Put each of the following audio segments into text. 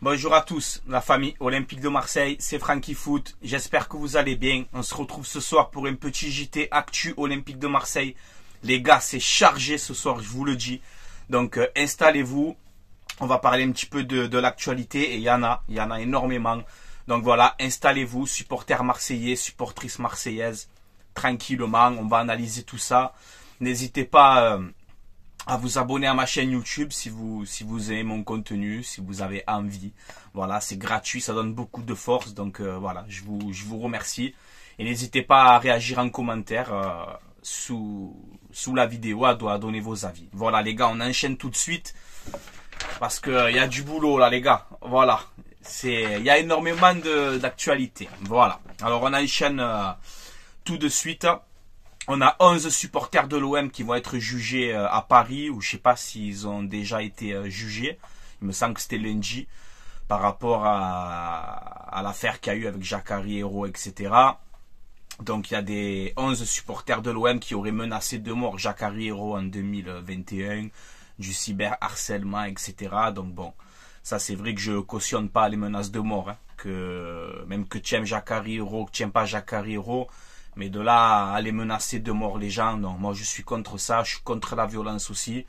Bonjour à tous, la famille Olympique de Marseille, c'est Franky Foot. J'espère que vous allez bien. On se retrouve ce soir pour un petit JT Actu Olympique de Marseille. Les gars, c'est chargé ce soir, je vous le dis. Donc installez-vous. On va parler un petit peu de l'actualité et il y en a énormément. Donc voilà, installez-vous, supporters marseillais, supportrices marseillaises. Tranquillement, on va analyser tout ça. N'hésitez pas à vous abonner à ma chaîne YouTube si vous aimez mon contenu, si vous avez envie. Voilà, c'est gratuit, ça donne beaucoup de force. Donc voilà, je vous remercie. Et n'hésitez pas à réagir en commentaire sous la vidéo, à donner vos avis. Voilà les gars, on enchaîne tout de suite. Parce qu'il y a du boulot là les gars. Voilà, il y a énormément d'actualités. Voilà, alors on enchaîne tout de suite. On a 11 supporters de l'OM qui vont être jugés à Paris, ou je sais pas s'ils ont déjà été jugés. Il me semble que c'était lundi, par rapport à l'affaire qu'il y a eu avec Jacare Hérault, etc. Donc il y a des 11 supporters de l'OM qui auraient menacé de mort Jacare Hérault en 2021, du cyberharcèlement, etc. Donc bon, ça c'est vrai que je cautionne pas les menaces de mort. Hein, même que tu aimes Jacare Hérault, que tu n'aimes pas Jacare Hérault, mais de là à aller menacer de mort les gens, non, moi je suis contre ça, je suis contre la violence aussi.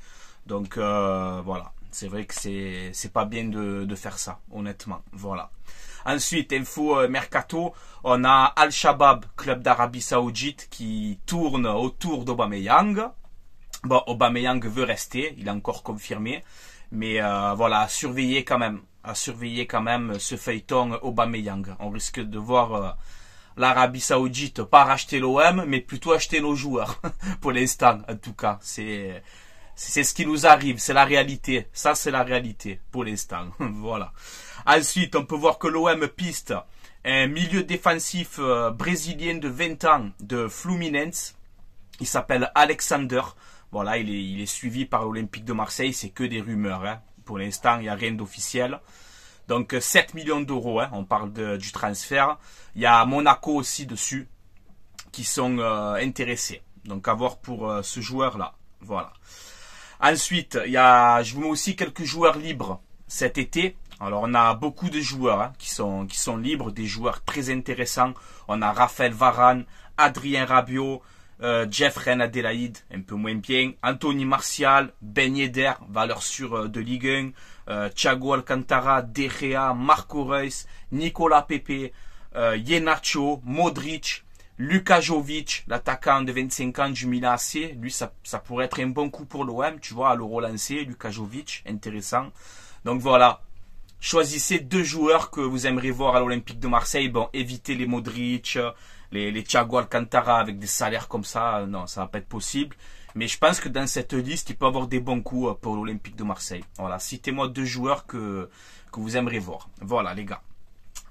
Donc voilà, c'est vrai que c'est pas bien de faire ça, honnêtement. Voilà. Ensuite, info mercato, on a Al-Shabaab, club d'Arabie Saoudite, qui tourne autour d'Aubameyang. Bon, Aubameyang veut rester, il est encore confirmé, mais voilà, à surveiller quand même ce feuilleton Aubameyang. On risque de voir l'Arabie Saoudite pas racheter l'OM, mais plutôt acheter nos joueurs. Pour l'instant, en tout cas, c'est ce qui nous arrive, c'est la réalité. Ça, c'est la réalité pour l'instant. Voilà. Ensuite, on peut voir que l'OM piste un milieu défensif brésilien de 20 ans de Fluminense. Il s'appelle Alexander. Voilà, il est suivi par l'Olympique de Marseille. C'est que des rumeurs. Hein. Pour l'instant, il n'y a rien d'officiel. Donc 7 millions d'euros, hein, on parle du transfert. Il y a Monaco aussi dessus qui sont intéressés. Donc à voir pour ce joueur-là. Voilà. Ensuite, je vous mets aussi quelques joueurs libres cet été. Alors on a beaucoup de joueurs hein, qui sont libres, des joueurs très intéressants. On a Raphaël Varane, Adrien Rabiot, Jeffrey Adelaide, un peu moins bien, Anthony Martial, Ben Yedder, valeur sûre de Ligue 1, Thiago Alcantara, De Gea, Marco Reus, Nicolas Pepe, Iheanacho, Modric, Luka Jovic, l'attaquant de 25 ans du Milan AC. Lui, ça pourrait être un bon coup pour l'OM, tu vois, à le relancer, Luka Jovic, intéressant. Donc voilà, choisissez deux joueurs que vous aimeriez voir à l'Olympique de Marseille. Bon, évitez les Modric, les Thiago Alcantara avec des salaires comme ça, non, ça va pas être possible. Mais je pense que dans cette liste, il peut y avoir des bons coups pour l'Olympique de Marseille. Voilà, citez-moi deux joueurs que vous aimeriez voir. Voilà, les gars.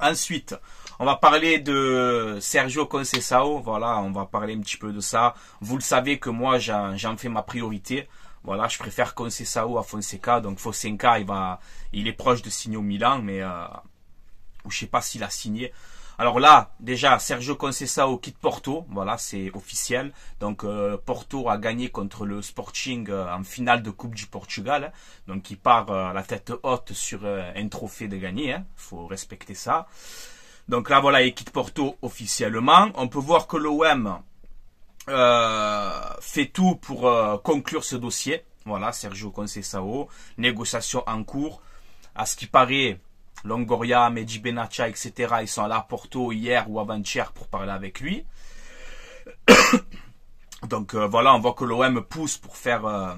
Ensuite, on va parler de Sergio Conceição. Voilà, on va parler un petit peu de ça. Vous le savez que moi, j'en fais ma priorité. Voilà, je préfère Conceição à Fonseca. Donc Fonseca, il est proche de signer au Milan, mais je sais pas s'il a signé. Alors là, déjà, Sergio Conceição quitte Porto, voilà, c'est officiel. Donc Porto a gagné contre le Sporting en finale de Coupe du Portugal. Hein. Donc il part la tête haute sur un trophée de gagné, hein. Faut respecter ça. Donc là, voilà, il quitte Porto officiellement. On peut voir que l'OM fait tout pour conclure ce dossier. Voilà, Sergio Conceição, négociation en cours. À ce qui paraît, Longoria, Mehdi Benatia, etc. Ils sont allés à Porto hier ou avant-hier pour parler avec lui. Donc voilà, on voit que l'OM pousse pour faire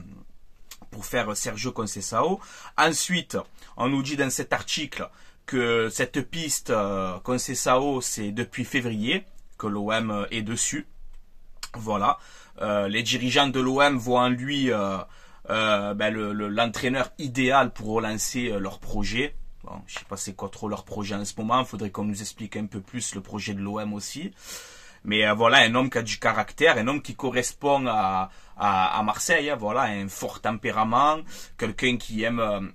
Sergio Conceição. Ensuite, on nous dit dans cet article que cette piste Conceição, c'est depuis février que l'OM est dessus. Voilà. Les dirigeants de l'OM voient en lui l'entraîneur idéal pour relancer leur projet. Bon, je sais pas c'est quoi trop leur projet en ce moment. Il faudrait qu'on nous explique un peu plus le projet de l'OM aussi. Mais voilà, un homme qui a du caractère, un homme qui correspond à Marseille. Hein, voilà, un fort tempérament, quelqu'un qui aime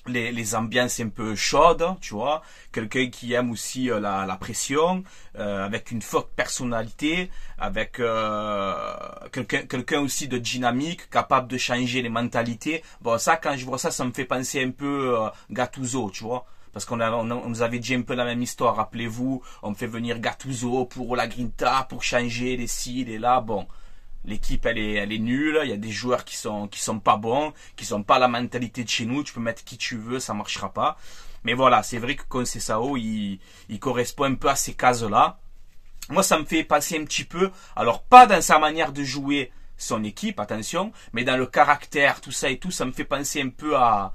les ambiances un peu chaudes, tu vois, quelqu'un qui aime aussi la pression, avec une forte personnalité, avec quelqu'un aussi de dynamique, capable de changer les mentalités. Bon, ça, quand je vois ça, ça me fait penser un peu Gattuso, tu vois, Parce on nous avait dit un peu la même histoire, rappelez-vous, on fait venir Gattuso pour la Grinta, pour changer les ci, les là, bon. L'équipe, elle est nulle, il y a des joueurs qui sont pas bons, qui sont pas la mentalité de chez nous, tu peux mettre qui tu veux, ça marchera pas. Mais voilà, c'est vrai que Conceição, il correspond un peu à ces cases-là. Moi, ça me fait penser un petit peu, alors pas dans sa manière de jouer son équipe, attention, mais dans le caractère, tout ça et tout, ça me fait penser un peu à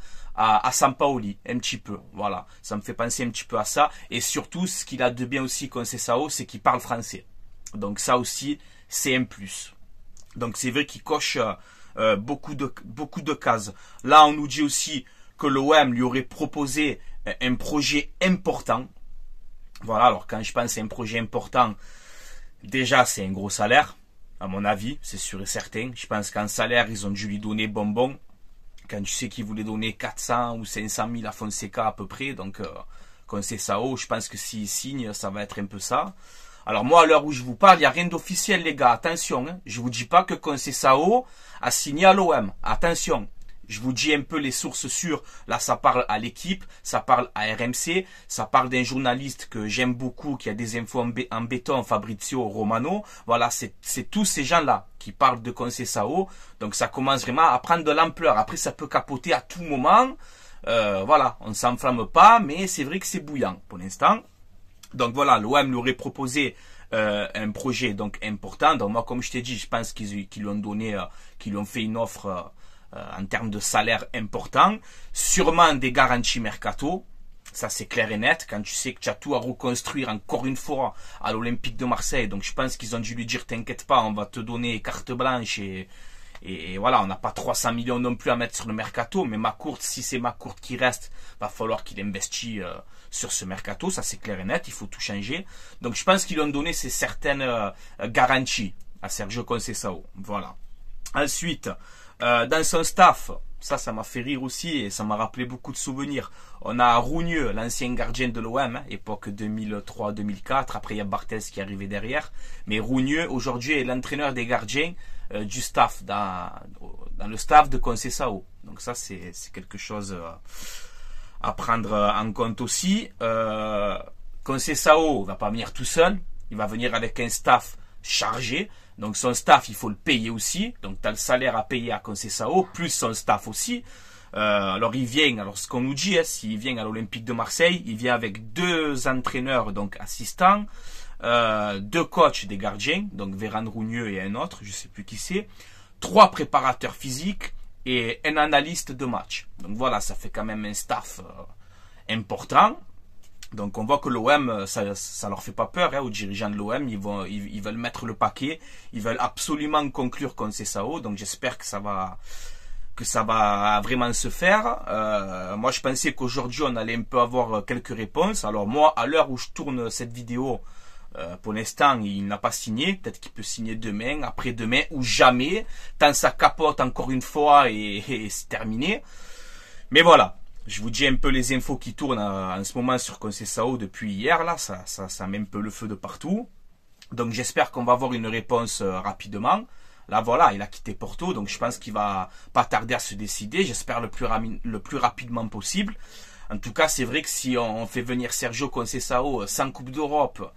Sampaoli, un petit peu, voilà. Ça me fait penser un petit peu à ça. Et surtout, ce qu'il a de bien aussi, Conceição, c'est qu'il parle français. Donc ça aussi, c'est un plus. Donc c'est vrai qu'il coche beaucoup de cases. Là, on nous dit aussi que l'OM lui aurait proposé un projet important. Voilà, alors quand je pense à un projet important, déjà c'est un gros salaire, à mon avis, c'est sûr et certain. Je pense qu'en salaire, ils ont dû lui donner bonbon. Quand tu sais qu'ils voulaient donner 400 ou 500 000 à Fonseca à peu près, donc Conceição, je pense que s'il signe, ça va être un peu ça. Alors moi, à l'heure où je vous parle, il n'y a rien d'officiel, les gars. Attention, hein. Je vous dis pas que Conceição a signé à l'OM. Attention. Je vous dis un peu les sources sûres. Là, ça parle à l'équipe, ça parle à RMC, ça parle d'un journaliste que j'aime beaucoup, qui a des infos en béton, Fabrizio Romano. Voilà, c'est tous ces gens-là qui parlent de Conceição. Donc ça commence vraiment à prendre de l'ampleur. Après, ça peut capoter à tout moment. Voilà, on ne s'enflamme pas, mais c'est vrai que c'est bouillant pour l'instant. Donc voilà, l'OM lui aurait proposé un projet donc important. Donc moi, comme je t'ai dit, je pense qu'ils lui ont donné, qu'ils lui ont fait une offre en termes de salaire important. Sûrement des garanties mercato. Ça, c'est clair et net. Quand tu sais que tu as tout à reconstruire encore une fois à l'Olympique de Marseille. Donc je pense qu'ils ont dû lui dire, t'inquiète pas, on va te donner carte blanche et voilà, on n'a pas 300 millions non plus à mettre sur le mercato, mais McCourt, si c'est McCourt qui reste, va falloir qu'il investisse sur ce mercato, ça c'est clair et net, il faut tout changer. Donc je pense qu'ils ont donné ces certaines garanties à Sergio Conceição. Voilà. Ensuite, dans son staff, ça m'a fait rire aussi et ça m'a rappelé beaucoup de souvenirs. On a Rougneux, l'ancien gardien de l'OM, hein, époque 2003-2004. Après, il y a Barthez qui est arrivé derrière. Mais Rougneux, aujourd'hui, est l'entraîneur des gardiens du staff, dans le staff de Conceição. Donc ça, c'est quelque chose à prendre en compte aussi. Conceição va pas venir tout seul. Il va venir avec un staff chargé. Donc son staff, il faut le payer aussi. Donc tu as le salaire à payer à Conceição, plus son staff aussi. Alors il vient, alors ce qu'on nous dit, hein, s'il vient à l'Olympique de Marseille, il vient avec 2 entraîneurs donc assistants, 2 coachs des gardiens, donc Véran Rougneux et un autre, je sais plus qui c'est, 3 préparateurs physiques et un analyste de match. Donc voilà, ça fait quand même un staff important. Donc on voit que l'OM, ça leur fait pas peur, hein, aux dirigeants de l'OM, ils veulent mettre le paquet, ils veulent absolument conclure Conceição, donc j'espère que ça va vraiment se faire. Moi je pensais qu'aujourd'hui on allait un peu avoir quelques réponses. Alors moi, à l'heure où je tourne cette vidéo, pour l'instant il n'a pas signé, peut-être qu'il peut signer demain, après-demain ou jamais, tant ça capote encore une fois et c'est terminé. Mais voilà. Je vous dis un peu les infos qui tournent en ce moment sur Conceição depuis hier. Là, ça met un peu le feu de partout. Donc j'espère qu'on va avoir une réponse rapidement. Là voilà, il a quitté Porto, donc je pense qu'il va pas tarder à se décider. J'espère le plus rapidement possible. En tout cas, c'est vrai que si on fait venir Sergio Conceição sans Coupe d'Europe,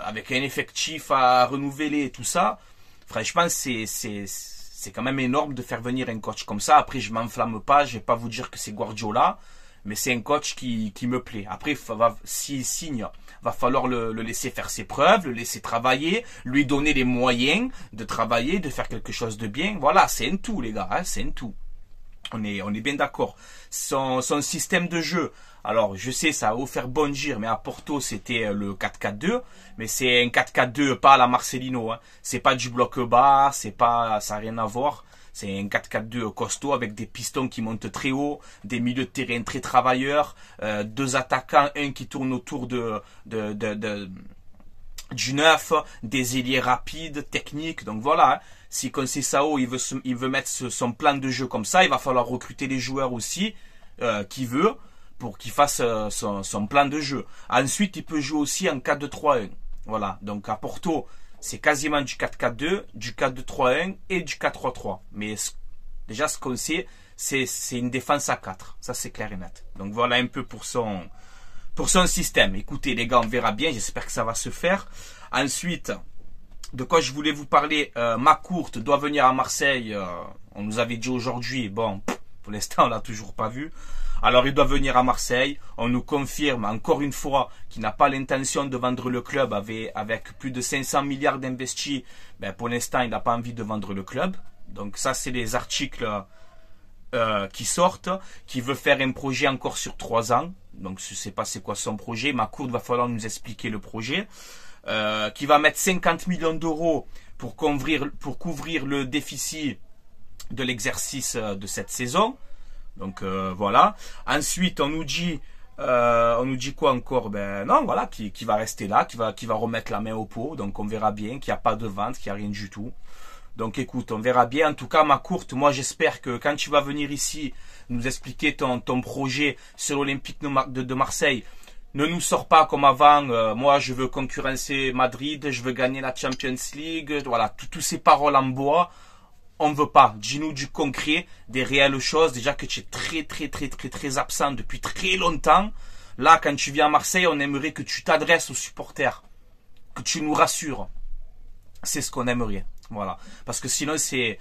avec un effectif à renouveler et tout ça, franchement c'est quand même énorme de faire venir un coach comme ça. Après, je m'enflamme pas, je vais pas vous dire que c'est Guardiola, mais c'est un coach qui me plaît. Après, s'il signe, va falloir le laisser faire ses preuves, le laisser travailler, lui donner les moyens de travailler, de faire quelque chose de bien. Voilà, c'est un tout, les gars, hein, c'est un tout. On est bien d'accord. Son système de jeu, alors je sais, ça va vous faire bondir, mais à Porto c'était le 4-4-2, mais c'est un 4-4-2 pas à la Marcelino, hein. C'est pas du bloc bas, ça n'a rien à voir. C'est un 4-4-2 costaud avec des pistons qui montent très haut, des milieux de terrain très travailleurs, 2 attaquants, un qui tourne autour du 9, des ailiers rapides, techniques. Donc voilà, hein. Si Conceição il veut mettre son plan de jeu comme ça, il va falloir recruter les joueurs aussi qu'il veut pour qu'il fasse son plan de jeu. Ensuite, il peut jouer aussi en 4-2-3-1. Voilà, donc à Porto, c'est quasiment du 4-4-2, du 4-2-3-1 et du 4-3-3. Mais Déjà, ce qu'on sait, c'est une défense à 4. Ça, c'est clair et net. Donc voilà un peu pour son système. Écoutez, les gars, on verra bien. J'espère que ça va se faire. Ensuite, de quoi je voulais vous parler, Macourt doit venir à Marseille. On nous avait dit aujourd'hui. Bon, pour l'instant, on l'a toujours pas vu. Alors, il doit venir à Marseille. On nous confirme encore une fois qu'il n'a pas l'intention de vendre le club avec plus de 500 milliards d'investis. Ben, pour l'instant, il n'a pas envie de vendre le club. Donc ça, c'est les articles qui sortent. Qui veut faire un projet encore sur 3 ans. Donc je ne sais pas c'est quoi son projet. Macourt va falloir nous expliquer le projet. Qui va mettre 50 millions d'euros pour couvrir le déficit de l'exercice de cette saison. Donc voilà. Ensuite, on nous dit quoi encore? Ben non, voilà, qui va rester là, qui va remettre la main au pot. Donc on verra bien qu'il n'y a pas de vente, qu'il n'y a rien du tout. Donc écoute, on verra bien. En tout cas, Macourt, moi j'espère que quand tu vas venir ici nous expliquer ton projet sur l'Olympique de Marseille, ne nous sors pas comme avant. Moi, je veux concurrencer Madrid, je veux gagner la Champions League. Voilà, toutes ces paroles en bois. On veut pas. Dis-nous du concret, des réelles choses. Déjà que tu es très absent depuis très longtemps. Là, quand tu viens à Marseille, on aimerait que tu t'adresses aux supporters. Que tu nous rassures. C'est ce qu'on aimerait. Voilà. Parce que sinon, c'est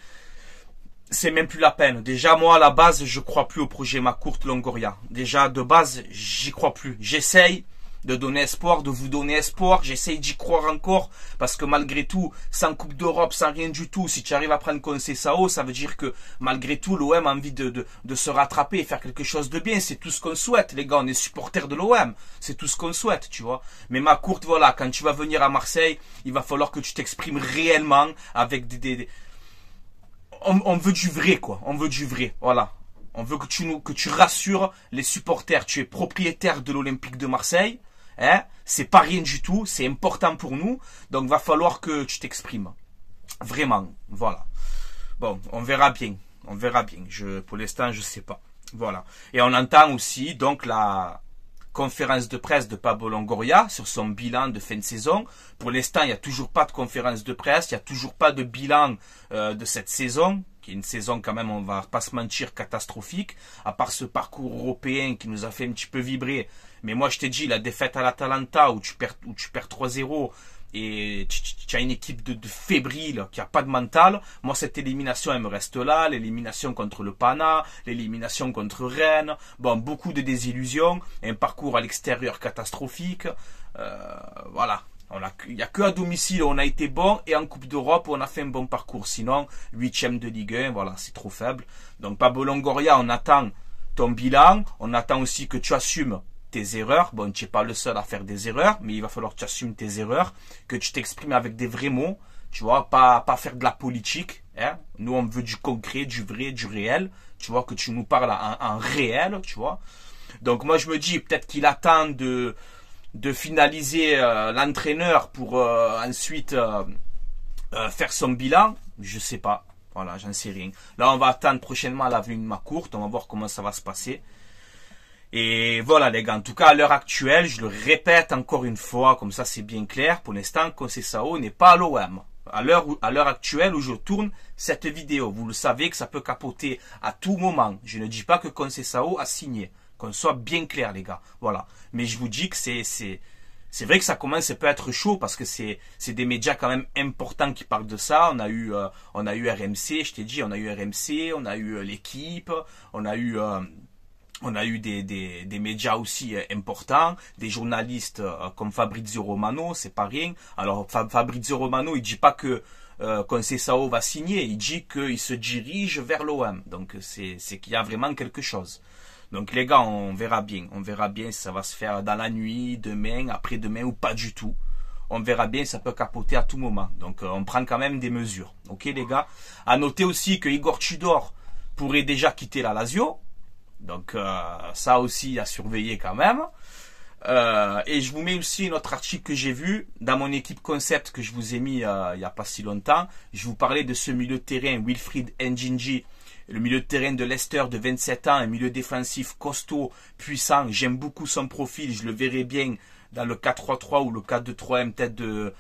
même plus la peine. Déjà, moi, à la base, je crois plus au projet Macourt Longoria. Déjà, de base, j'y crois plus. J'essaye de donner espoir, de vous donner espoir. J'essaye d'y croire encore. Parce que malgré tout, sans Coupe d'Europe, sans rien du tout, si tu arrives à prendre Conceição, ça veut dire que malgré tout, l'OM a envie de se rattraper et faire quelque chose de bien. C'est tout ce qu'on souhaite, les gars. On est supporters de l'OM. C'est tout ce qu'on souhaite, tu vois. Mais Macourt, voilà, quand tu vas venir à Marseille, il va falloir que tu t'exprimes réellement avec on veut du vrai, quoi. On veut du vrai, voilà. On veut que tu rassures les supporters. Tu es propriétaire de l'Olympique de Marseille. Hein? C'est pas rien du tout. C'est important pour nous. Donc, va falloir que tu t'exprimes. Vraiment. Voilà. Bon, on verra bien. On verra bien. Pour l'instant, je sais pas. Voilà. Et on entend aussi, donc, la conférence de presse de Pablo Longoria sur son bilan de fin de saison. Pour l'instant, il n'y a toujours pas de conférence de presse, il n'y a toujours pas de bilan de cette saison, qui est une saison quand même, on va pas se mentir, catastrophique, à part ce parcours européen qui nous a fait un petit peu vibrer. Mais moi, je t'ai dit, la défaite à l'Atalanta, où tu perds 3-0, et tu as une équipe de fébriles qui a pas de mental. Moi, cette élimination, elle me reste là. L'élimination contre le Pana, l'élimination contre Rennes. Bon, beaucoup de désillusions. Un parcours à l'extérieur catastrophique. Voilà. Il n'y a que à domicile où on a été bon et en Coupe d'Europe où on a fait un bon parcours. Sinon, 8e de Ligue 1, voilà, c'est trop faible. Donc, Pablo Longoria, on attend ton bilan. On attend aussi que tu assumes tes erreurs. Bon, tu n'es pas le seul à faire des erreurs, mais il va falloir que tu assumes tes erreurs, que tu t'exprimes avec des vrais mots, tu vois, pas faire de la politique. Hein. Nous, on veut du concret, du vrai, du réel. Tu vois, que tu nous parles en réel, tu vois. Donc, moi, je me dis, peut-être qu'il attend de finaliser l'entraîneur pour ensuite faire son bilan. Je sais pas. Voilà, j'en sais rien. Là, on va attendre prochainement la venue de Macourt. On va voir comment ça va se passer. Et voilà les gars, en tout cas à l'heure actuelle, je le répète encore une fois, comme ça c'est bien clair, pour l'instant Conceição n'est pas à l'OM. À l'heure actuelle où je tourne cette vidéo, vous le savez que ça peut capoter à tout moment. Je ne dis pas que Conceição a signé, qu'on soit bien clair les gars, voilà. Mais je vous dis que c'est vrai que ça commence, ça peut être chaud parce que c'est des médias quand même importants qui parlent de ça. On a eu RMC, je t'ai dit, on a eu RMC, on a eu l'équipe, on a eu des médias aussi importants, des journalistes comme Fabrizio Romano, c'est pas rien. Alors Fabrizio Romano, il dit pas que Conceição va signer, il dit qu'il se dirige vers l'OM. Donc c'est qu'il y a vraiment quelque chose. Donc les gars, on verra bien si ça va se faire dans la nuit, demain, après-demain ou pas du tout. On verra bien, ça peut capoter à tout moment. Donc on prend quand même des mesures. Ok les gars. À noter aussi que Igor Tudor pourrait déjà quitter la Lazio. Donc ça aussi à surveiller quand même. Et je vous mets aussi un autre article que j'ai vu dans mon équipe concept que je vous ai mis il n'y a pas si longtemps. Je vous parlais de ce milieu de terrain, Wilfried Ndjinji, le milieu de terrain de Leicester de 27 ans, un milieu défensif costaud, puissant. J'aime beaucoup son profil, je le verrai bien dans le 4-3-3 ou le 4-2-3-1 peut-être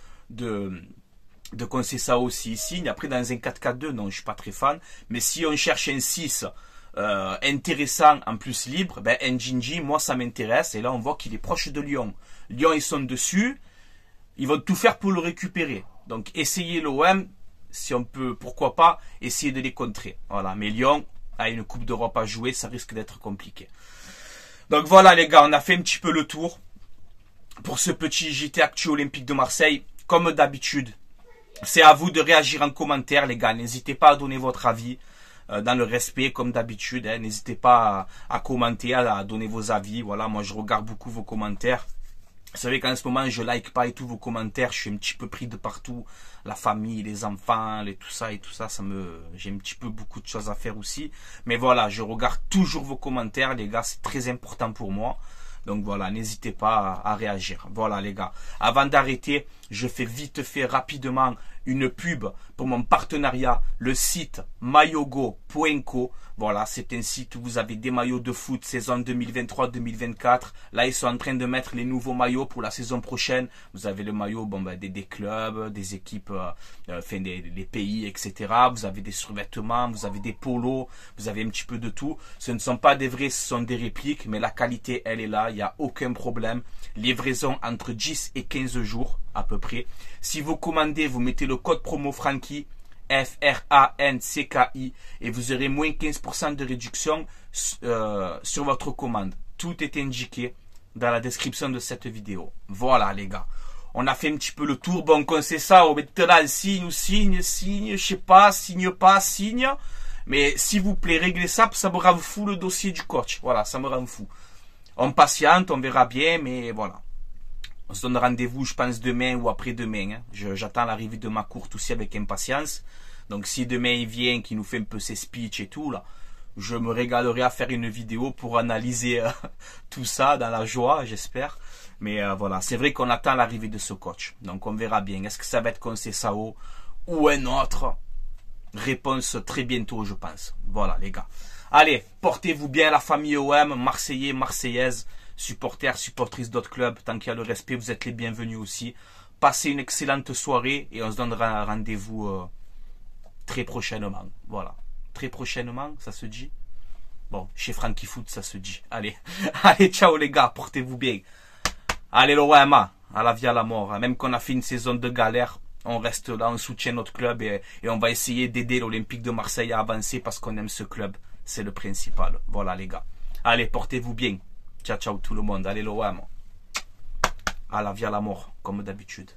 de Conceição aussi signe. Après, dans un 4-4-2, non, je suis pas très fan. Mais si on cherche un 6 intéressant, en plus libre, ben Ndjinji, moi, ça m'intéresse. Et là, on voit qu'il est proche de Lyon. Lyon, ils sont dessus. Ils vont tout faire pour le récupérer. Donc, essayez l'OM, si on peut, pourquoi pas, essayer de les contrer. Voilà. Mais Lyon a une Coupe d'Europe à jouer, ça risque d'être compliqué. Donc voilà, les gars, on a fait un petit peu le tour pour ce petit JT Actu Olympique de Marseille. Comme d'habitude, c'est à vous de réagir en commentaire, les gars. N'hésitez pas à donner votre avis dans le respect, comme d'habitude. Hein. N'hésitez pas à commenter, à donner vos avis. Voilà, moi, je regarde beaucoup vos commentaires. Vous savez qu'en ce moment, je like pas et tout vos commentaires. Je suis un petit peu pris de partout. La famille, les enfants, tout ça, j'ai un petit peu beaucoup de choses à faire aussi. Mais voilà, je regarde toujours vos commentaires, les gars. C'est très important pour moi. Donc voilà, n'hésitez pas à réagir. Voilà, les gars. Avant d'arrêter, je fais vite fait, rapidement, une pub pour mon partenariat, le site maillogo.co. Voilà, c'est un site où vous avez des maillots de foot saison 2023-2024. Là, ils sont en train de mettre les nouveaux maillots pour la saison prochaine. Vous avez le maillot des clubs, des équipes, des pays, etc. Vous avez des survêtements, vous avez des polos, vous avez un petit peu de tout. Ce ne sont pas des vrais, ce sont des répliques, mais la qualité, elle est là. Il n'y a aucun problème. Livraison entre 10 et 15 jours à peu près. Si vous commandez, vous mettez le code promo Francky, FRANCKI, et vous aurez moins 15% de réduction sur votre commande. Tout est indiqué dans la description de cette vidéo. Voilà, les gars. On a fait un petit peu le tour. Bon, qu'on sait ça, maintenant, signe, je sais pas, signe pas, signe. Mais s'il vous plaît, réglez ça, ça me rend fou le dossier du coach. Voilà, ça me rend fou. On patiente, on verra bien, mais voilà. On se donne rendez-vous, je pense, demain ou après-demain. Hein. J'attends l'arrivée de ma courte aussi avec impatience. Donc, si demain il vient, qu'il nous fait un peu ses speeches et tout, là, je me régalerai à faire une vidéo pour analyser tout ça dans la joie, j'espère. Mais voilà, c'est vrai qu'on attend l'arrivée de ce coach. Donc, on verra bien. Est-ce que ça va être Conceição ou un autre? Réponse très bientôt, je pense. Voilà, les gars. Allez, portez-vous bien, la famille OM, Marseillais, Marseillaises, supporters, supportrices d'autres clubs. Tant qu'il y a le respect, vous êtes les bienvenus aussi. Passez une excellente soirée et on se donnera rendez-vous très prochainement. Voilà. Très prochainement, ça se dit. Bon, chez Francky Foot, ça se dit. Allez, allez, ciao les gars, portez-vous bien. Allez l'OM, à la vie à la mort. Même qu'on a fait une saison de galère, on reste là, on soutient notre club et on va essayer d'aider l'Olympique de Marseille à avancer parce qu'on aime ce club. C'est le principal. Voilà les gars. Allez, portez-vous bien. Ciao, ciao tout le monde. Allez l'OM. À la vie à la mort, comme d'habitude.